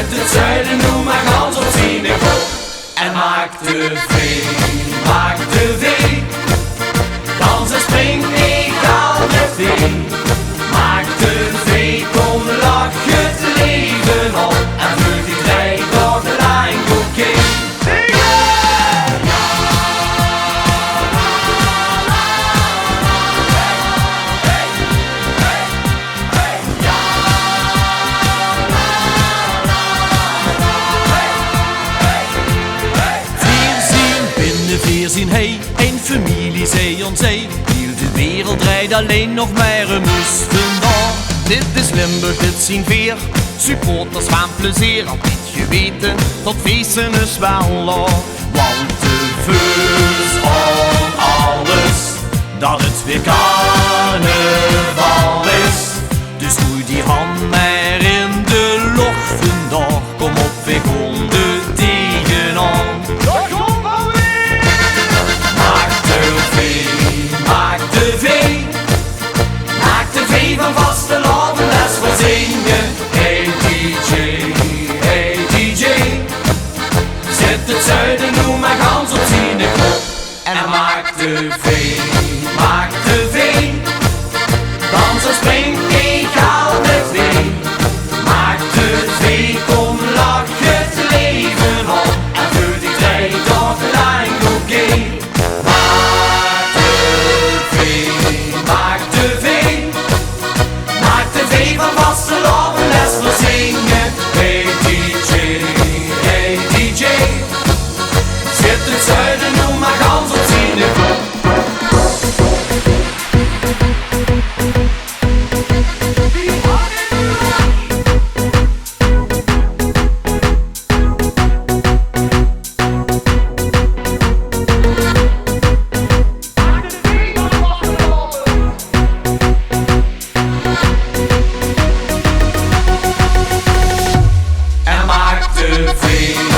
Zet het zuiden nu maar gans op zijn kop. En maak de vee, maak de vee. Dansen springt egal met vee. Maak de vee, kom lach het leven op. En vul die 3 dagen lang oké. Vier zien hij, een familie zee on zee. Heel de wereld rijdt alleen nog maar een mustendag. Dit is Limburg, dit zien veer. Supporters van plezier, al beetje weten, tot feesten is wel laag. Want de veus om alles, dat het weer carnaval is. Dus doe die hand maar in de lucht vandaag. Kom op, we komen de tegenaan. Van vasteland, les voor zingen. Hey DJ, hey DJ. Zet het zuiden nu maar gans op zijn kop. En maak de vee, maak de vee. Dansen springt egal met vee. Maak de vee, kom lach het leven op. En vul die 3 dagen lang oké. Maak de vee, maak de vee. Van vasteland, les voor zingen. Hey DJ, hey DJ. Zet het zuiden nu maar gans op zijn kop. Free.